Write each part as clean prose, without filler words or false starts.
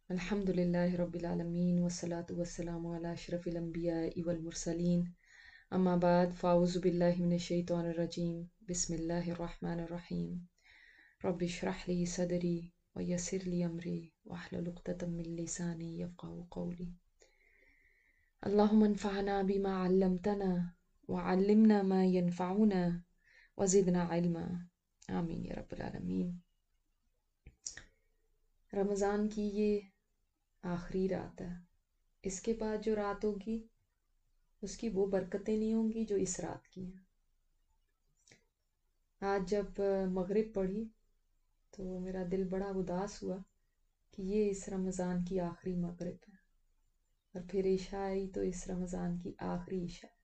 الحمد لله رب العالمين والصلاة والسلام على أشرف الأنبياء والمرسلين أما بعد فأعوذ بالله من الشيطان الرجيم بسم الله الرحمن الرحيم رب اشرح لي صدري ويسر لي أمري واحلل عقدة من لساني يفقهوا قولي اللهم انفعنا بما علمتنا وعلمنا ما ينفعنا وزدنا علما آمين یا رب العالمین۔ رمضان کی یہ آخری رات ہے، اس کے بعد جو رات ہوگی اس کی وہ برکتیں نہیں ہوں گی جو اس رات کی ہیں۔ آج جب مغرب پڑھی تو میرا دل بڑا اداس ہوا کہ یہ اس رمضان کی آخری مغرب ہے، اور پھر عشاء آئی تو اس رمضان کی آخری عشاء،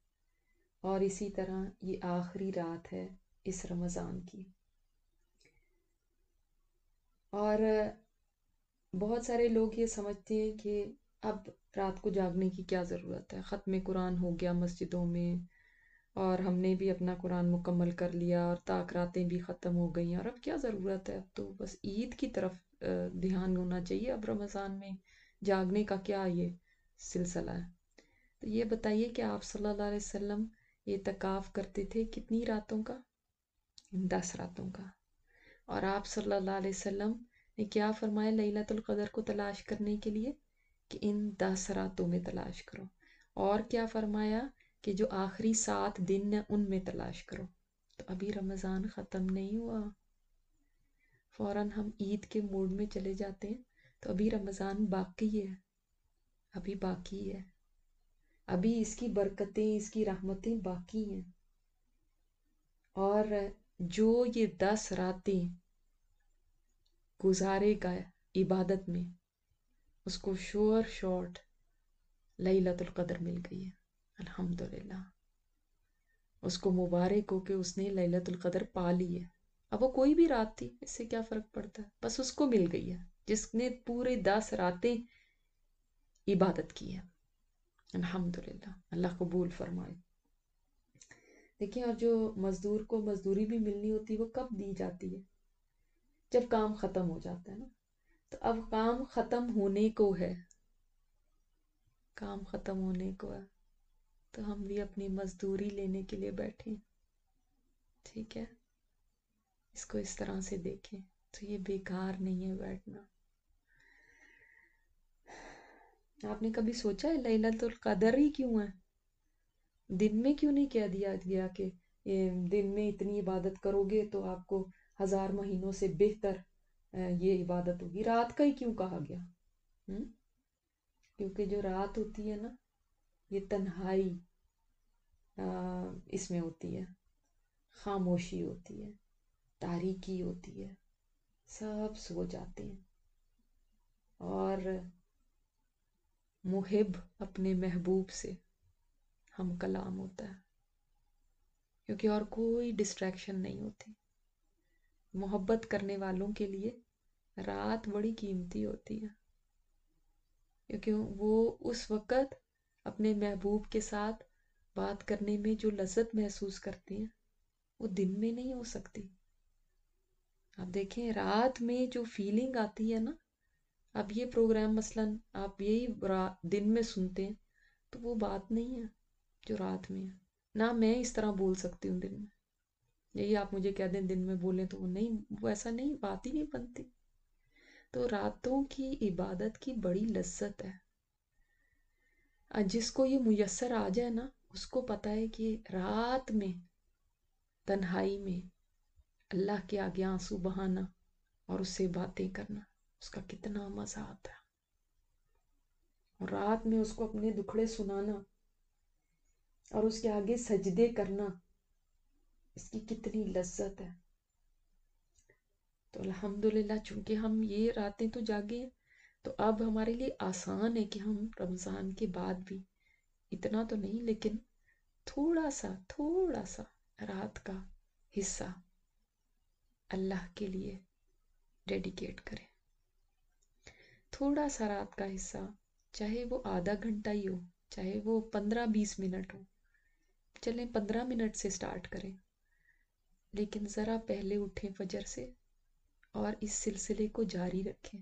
اور اسی طرح یہ آخری رات ہے اس رمضان کی۔ اور بہت سارے لوگ یہ سمجھتے ہیں کہ اب رات کو جاگنے کی کیا ضرورت ہے، ختم قرآن ہو گیا مسجدوں میں، اور ہم نے بھی اپنا قرآن مکمل کر لیا، اور تاکراتیں بھی ختم ہو گئیں، اور اب کیا ضرورت ہے، اب تو بس عید کی طرف دھیان ہونا چاہیے، اب رمضان میں جاگنے کا کیا یہ سلسلہ ہے۔ تو یہ بتائیے کہ آپ صلی اللہ علیہ وسلم اعتکاف کرتے تھے کتنی راتوں کا؟ 10 راتوں کا۔ اور آپ صلی اللہ علیہ وسلم نے کیا فرمایا لیلۃ القدر کو تلاش کرنے کے لیے؟ کہ ان 10 راتوں میں تلاش کرو۔ اور کیا فرمایا؟ کہ جو آخری 7 دن ہیں ان میں تلاش کرو۔ تو ابھی رمضان ختم نہیں ہوا، فوراً ہم عید کے موڈ میں چلے جاتے ہیں، تو ابھی رمضان باقی ہے، ابھی باقی ہے، ابھی اس کی برکتیں، اس کی رحمتیں باقی ہیں۔ اور جو یہ 10 راتیں گزارے گا عبادت میں، اس کو شور شارٹ لیلۃ القدر مل گئی ہے، الحمدللہ۔ اس کو مبارک ہو کہ اس نے لیلۃ القدر پا لی ہے۔ اب وہ کوئی بھی رات تھی، اس سے کیا فرق پڑتا ہے، بس اس کو مل گئی ہے جس نے پورے 10 راتیں عبادت کی ہے، الحمدللہ۔ اللہ قبول فرمائے۔ دیکھیں، اور جو مزدور کو مزدوری بھی ملنی ہوتی ہے وہ کب دی جاتی ہے؟ جب کام ختم ہو جاتا ہے نا۔ تو اب کام ختم ہونے کو ہے، کام ختم ہونے کو ہے، تو ہم بھی اپنی مزدوری لینے کے لیے بیٹھیں، ٹھیک ہے؟ اس کو اس طرح سے دیکھیں، تو یہ بیکار نہیں ہے بیٹھنا۔ آپ نے کبھی سوچا ہے لیلۃ القدر ہی کیوں ہے؟ دن میں کیوں نہیں کہہ دیا گیا کہ دن میں اتنی عبادت کرو گے تو آپ کو 1000 مہینوں سے بہتر یہ عبادت ہوگی؟ رات کا ہی کیوں کہا گیا؟ کیونکہ جو رات ہوتی ہے نا، یہ تنہائی اس میں ہوتی ہے، خاموشی ہوتی ہے، تاریکی ہوتی ہے، سب سو جاتے ہیں، اور محب اپنے محبوب سے ہم کلام ہوتا ہے، کیونکہ اور کوئی ڈسٹریکشن نہیں ہوتی۔ محبت کرنے والوں کے لیے رات بڑی قیمتی ہوتی ہے، کیونکہ وہ اس وقت اپنے محبوب کے ساتھ بات کرنے میں جو لذت محسوس کرتے ہیں وہ دن میں نہیں ہو سکتی۔ آپ دیکھیں، رات میں جو فیلنگ آتی ہے نا، اب یہ پروگرام مثلاً آپ یہی دن میں سنتے ہیں تو وہ بات نہیں ہے جو رات میں ہے۔ نہ میں اس طرح بول سکتی ہوں دن میں، یہی آپ مجھے کہہ دیں دن میں بولیں تو وہ نہیں، وہ ایسا نہیں، بات ہی نہیں بنتی۔ تو راتوں کی عبادت کی بڑی لذت ہے، جس کو یہ میسر آ جائے نا اس کو پتہ ہے کہ رات میں تنہائی میں اللہ کے آگے آنسو بہانا اور اس سے باتیں کرنا، اس کا کتنا مزہ آتا ہے، اور رات میں اس کو اپنے دکھڑے سنانا اور اس کے آگے سجدے کرنا، اس کی کتنی لذت ہے۔ تو الحمدللہ چونکہ ہم یہ راتیں تو جاگے ہیں، تو اب ہمارے لیے آسان ہے کہ ہم رمضان کے بعد بھی اتنا تو نہیں لیکن تھوڑا سا رات کا حصہ اللہ کے لیے ڈیڈیکیٹ کریں۔ تھوڑا سا رات کا حصہ، چاہے وہ آدھا گھنٹہ ہی ہو، چاہے وہ 15-20 منٹ ہو، چلیں 15 منٹ سے سٹارٹ کریں، لیکن ذرا پہلے اٹھیں فجر سے اور اس سلسلے کو جاری رکھیں۔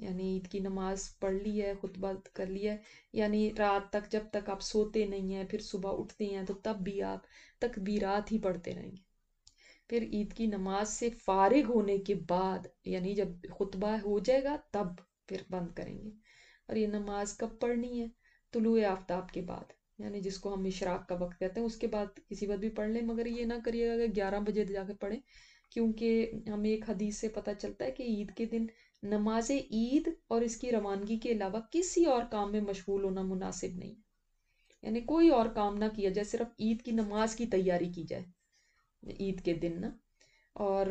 یعنی عید کی نماز پڑھ لی ہے، خطبہ کر لیا ہے، یعنی رات تک جب تک آپ سوتے نہیں ہیں، پھر صبح اٹھتے ہیں تو تب بھی آپ تکبیرات ہی پڑھتے رہیں گے. پھر عید کی نماز سے فارغ ہونے کے بعد، یعنی جب خطبہ ہو جائے گا تب پھر بند کریں گے. اور یہ نماز کب پڑھنی ہے؟ طلوع آفتاب کے بعد، یعنی جس کو ہم اشراق کا وقت کہتے ہیں، اس کے بعد کسی وقت بھی پڑھ لیں، مگر یہ نہ کریے گا کہ 11 بجے جا کے پڑھیں، کیونکہ ہمیں ایک حدیث سے پتہ چلتا ہے کہ عید کے دن نماز عید اور اس کی روانگی کے علاوہ کسی اور کام میں مشغول ہونا مناسب نہیں. یعنی کوئی اور کام نہ کیا جائے، صرف عید کی نماز کی تیاری کی جائے عید کے دن نا. اور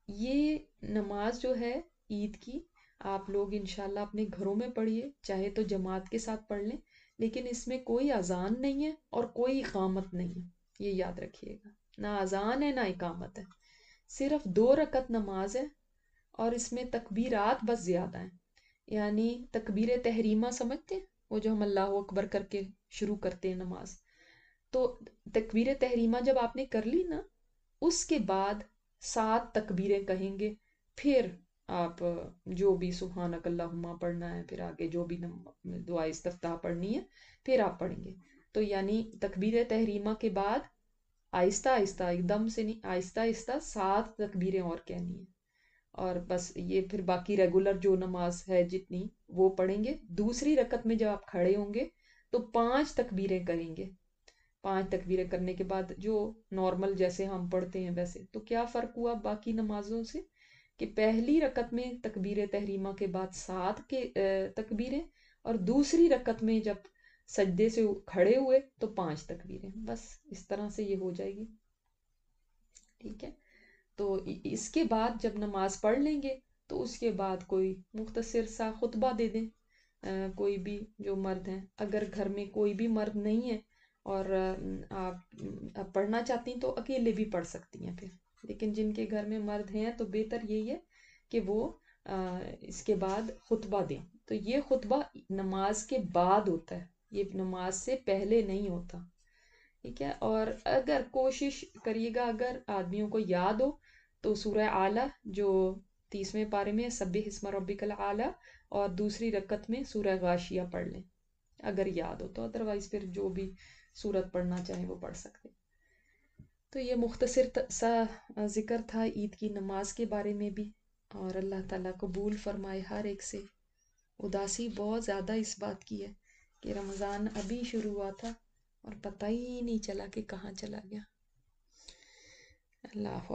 یہ نماز جو ہے عید کی، آپ لوگ انشاءاللہ اپنے گھروں میں پڑھیے، چاہے تو جماعت کے ساتھ پڑھ لیں، لیکن اس میں کوئی اذان نہیں ہے اور کوئی اقامت نہیں ہے، یہ یاد رکھیے گا. نہ اذان ہے نہ اقامت ہے، صرف 2 رکعت نماز ہے، اور اس میں تکبیرات بس زیادہ ہیں. یعنی تکبیر تحریمہ سمجھتے ہیں، وہ جو ہم اللہ اکبر کر کے شروع کرتے ہیں نماز. تو تکبیر تحریمہ جب آپ نے کر لی نا، اس کے بعد 7 تکبیریں کہیں گے، پھر آپ جو بھی سبحانک اللہم پڑھنا ہے، پھر آگے جو بھی دعا استفتاح پڑھنی ہے پھر آپ پڑھیں گے. تو یعنی تکبیر تحریمہ کے بعد آہستہ آہستہ، ایک دم سے نہیں، آہستہ آہستہ 7 تکبیریں اور کہنی ہیں. اور بس یہ پھر باقی ریگولر جو نماز ہے جتنی وہ پڑھیں گے. دوسری رکعت میں جب آپ کھڑے ہوں گے تو 5 تکبیریں کریں گے. 5 تکبیریں کرنے کے بعد جو نارمل جیسے ہم پڑھتے ہیں ویسے. تو کیا فرق ہوا باقی نمازوں سے؟ کہ پہلی رکعت میں تکبیر تحریمہ کے بعد 7 کے تکبیریں، اور دوسری رکعت میں جب سجدے سے کھڑے ہوئے تو 5 تکبیریں. بس اس طرح سے یہ ہو جائے گی. ٹھیک ہے. تو اس کے بعد جب نماز پڑھ لیں گے تو اس کے بعد کوئی مختصر سا خطبہ دے دیں، کوئی بھی جو مرد ہیں. اگر گھر میں کوئی بھی مرد نہیں ہے اور آپ پڑھنا چاہتی ہیں تو اکیلے بھی پڑھ سکتی ہیں پھر. لیکن جن کے گھر میں مرد ہیں تو بہتر یہی ہے کہ وہ اس کے بعد خطبہ دیں. تو یہ خطبہ نماز کے بعد ہوتا ہے، یہ نماز سے پہلے نہیں ہوتا. ٹھیک ہے. اور اگر کوشش کریے گا، اگر آدمیوں کو یاد ہو تو سورہ اعلیٰ جو 30ویں پارے میں سبح اسم ربک الاعلیٰ، اور دوسری رکعت میں سورہ غاشیہ پڑھ لیں اگر یاد ہو تو. ادروائز پھر جو بھی سورت پڑھنا چاہیں وہ پڑھ سکتے. تو یہ مختصر سا ذکر تھا عید کی نماز کے بارے میں بھی. اور اللہ تعالیٰ قبول فرمائے ہر ایک سے. اداسی بہت زیادہ اس بات کی ہے کہ رمضان ابھی شروع ہوا تھا اور پتہ ہی نہیں چلا کہ کہاں چلا گیا. اللہ حافظ.